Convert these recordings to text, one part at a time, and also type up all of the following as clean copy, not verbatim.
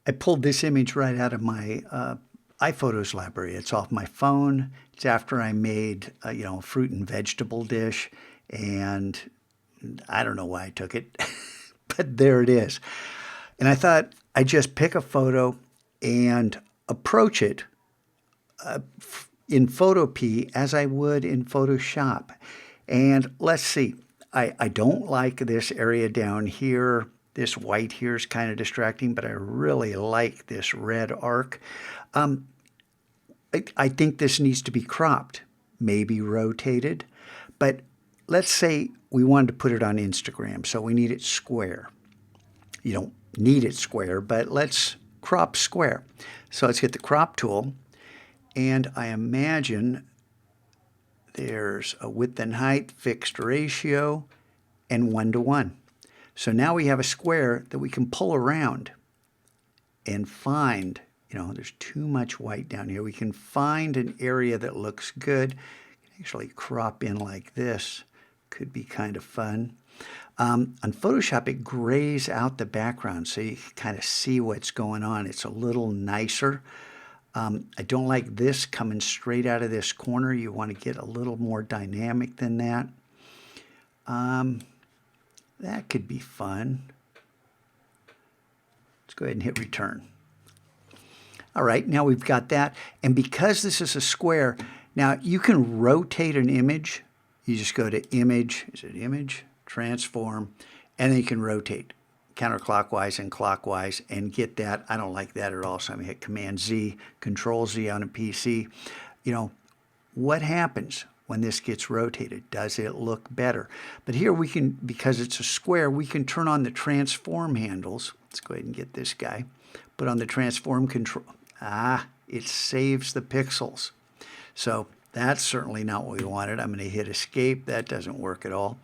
I pulled this image right out of my iPhotos library. It's off my phone. It's after I made a fruit and vegetable dish, and I don't know why I took it, but there it is. And I thought I'd just pick a photo and approach it in Photopea as I would in Photoshop. And let's see, I don't like this area down here. This white here is kind of distracting, but I really like this red arc. I think this needs to be cropped, maybe rotated, but let's say we wanted to put it on Instagram, so we need it square. You don't need it square, but let's crop square. So let's get the crop tool, and I imagine there's a width and height, fixed ratio, and 1:1. So now we have a square that we can pull around and find, there's too much white down here. We can find an area that looks good. Actually crop in like this. Could be kind of fun. On Photoshop, it grays out the background so you can kind of see what's going on. It's a little nicer. I don't like this coming straight out of this corner. You want to get a little more dynamic than that. That could be fun. Let's go ahead and hit return. All right, now we've got that. And because this is a square, now you can rotate an image. You just go to image, is it image? Transform, and then you can rotate counterclockwise and clockwise and get that. I don't like that at all, so I'm going to hit Command-Z, Control-Z on a PC. What happens when this gets rotated? Does it look better? But here we can, because it's a square, we can turn on the transform handles. Let's go ahead and get this guy. Put on the transform control. It saves the pixels. So that's certainly not what we wanted. I'm going to hit escape. That doesn't work at all.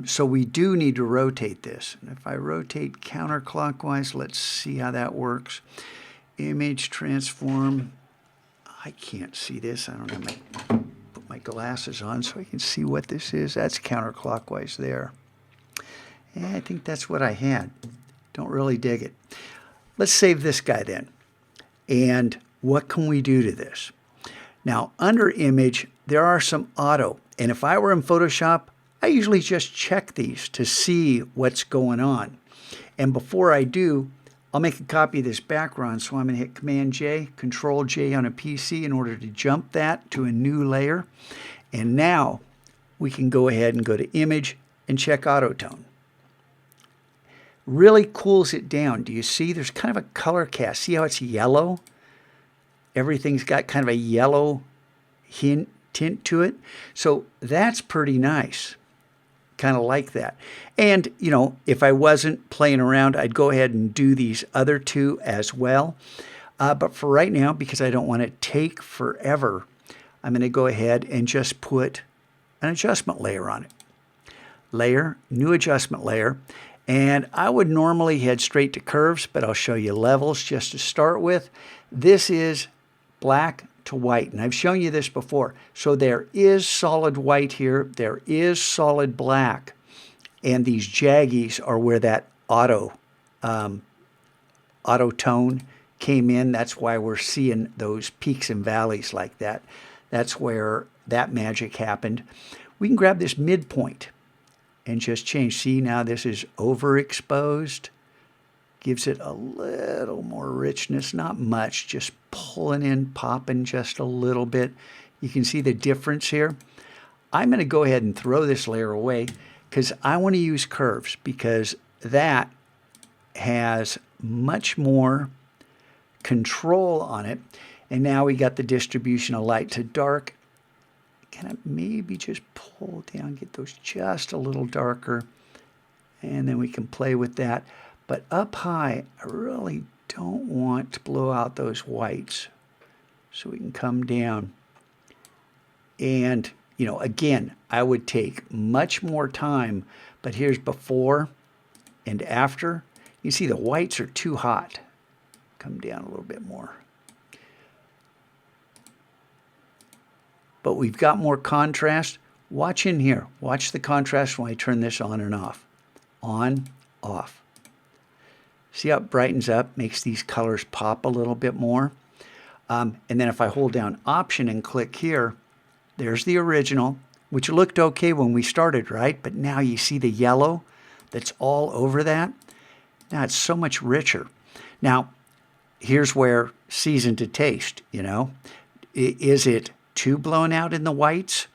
So we do need to rotate this. And if I rotate counterclockwise, let's see how that works. Image transform. I can't see this. I don't have put my glasses on so I can see what this is. That's counterclockwise there. And I think that's what I had. Don't really dig it. Let's save this guy then. And what can we do to this? Now, under image, there are some auto. And if I were in Photoshop, I usually just check these to see what's going on. And before I do, I'll make a copy of this background. So I'm going to hit Command-J, Control-J on a PC in order to jump that to a new layer. And now we can go ahead and go to Image and check Auto Tone. Really cools it down. Do you see? There's kind of a color cast. See how it's yellow? Everything's got kind of a yellow tint to it. So that's pretty nice. Kind of like that. And, if I wasn't playing around, I'd go ahead and do these other two as well. But for right now, because I don't want to take forever, I'm going to go ahead and just put an adjustment layer on it. Layer, new adjustment layer. And I would normally head straight to curves, but I'll show you levels just to start with. This is black to white, and I've shown you this before. So there is solid white here, there is solid black, and these jaggies are where that auto tone came in. That's why we're seeing those peaks and valleys like that. That's where that magic happened. We can grab this midpoint and just change. See, now this is overexposed. Gives it a little more richness, not much, just pulling in, popping just a little bit. You can see the difference here. I'm going to go ahead and throw this layer away because I want to use curves because that has much more control on it. And now we got the distribution of light to dark. Kind of maybe just pull down, get those just a little darker, and then we can play with that. But up high, I really don't want to blow out those whites. So we can come down. And, again, I would take much more time, but here's before and after. You see the whites are too hot. Come down a little bit more. But we've got more contrast. Watch in here. Watch the contrast when I turn this on and off. On, off. See how it brightens up, makes these colors pop a little bit more. And then if I hold down Option and click here, there's the original, which looked okay when we started, right? But now you see the yellow that's all over that. Now it's so much richer. Now, here's where season to taste, you know. Is it too blown out in the whites?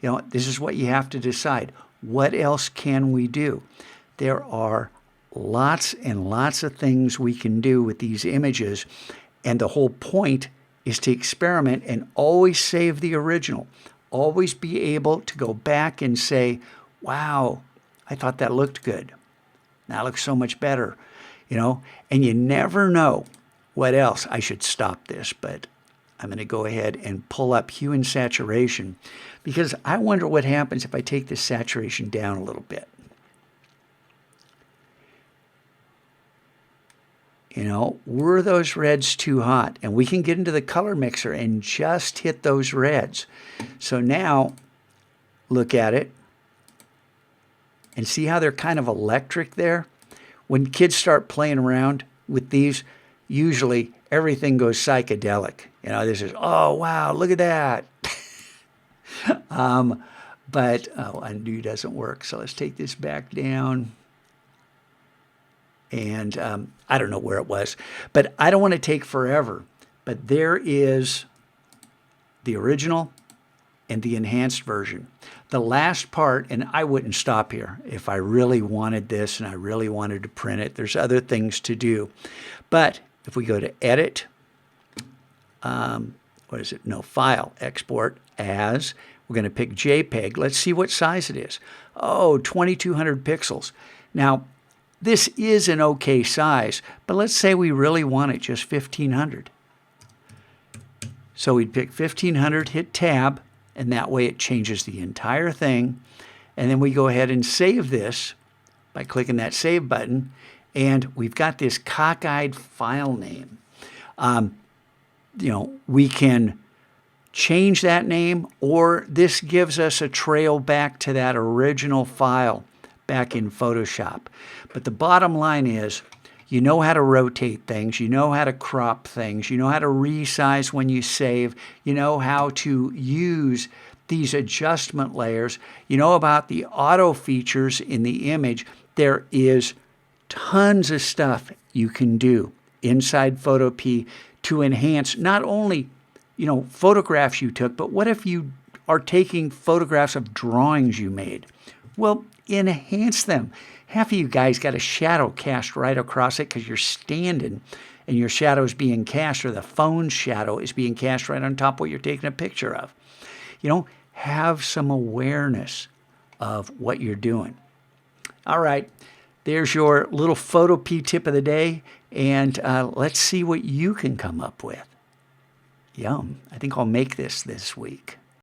You know, this is what you have to decide. What else can we do? There are lots and lots of things we can do with these images, and the whole point is to experiment and always save the original. Always be able to go back and say, wow, I thought that looked good. That looks so much better, you know, and you never know what else. I should stop this, but I'm going to go ahead and pull up Hue and Saturation, because I wonder what happens if I take this saturation down a little bit. You know, were those reds too hot? And we can get into the color mixer and just hit those reds. So now, look at it. And see how they're kind of electric there? When kids start playing around with these, usually everything goes psychedelic. You know, this is, oh, wow, look at that. But undo doesn't work. So let's take this back down. And I don't know where it was, but I don't want to take forever. But there is the original and the enhanced version. The last part, and I wouldn't stop here if I really wanted this and I really wanted to print it. There's other things to do. But if we go to Edit, what is it? No, File, Export As. We're going to pick JPEG. Let's see what size it is. Oh, 2200 pixels. Now, this is an okay size, but let's say we really want it just 1500. So we'd pick 1500, hit Tab, and that way it changes the entire thing. And then we go ahead and save this by clicking that Save button, and we've got this cockeyed file name. You know, we can change that name, or this gives us a trail back to that original file back in Photoshop. But the bottom line is, you know how to rotate things, you know how to crop things, you know how to resize when you save, you know how to use these adjustment layers, you know about the auto features in the image. There is tons of stuff you can do inside Photopea to enhance not only, you know, photographs you took, but what if you are taking photographs of drawings you made? Well, enhance them. Half of you guys got a shadow cast right across it because you're standing and your shadow is being cast, or the phone's shadow is being cast right on top of what you're taking a picture of. You know, have some awareness of what you're doing. All right, there's your little Photopea tip of the day, and let's see what you can come up with. Yum. I think I'll make this week.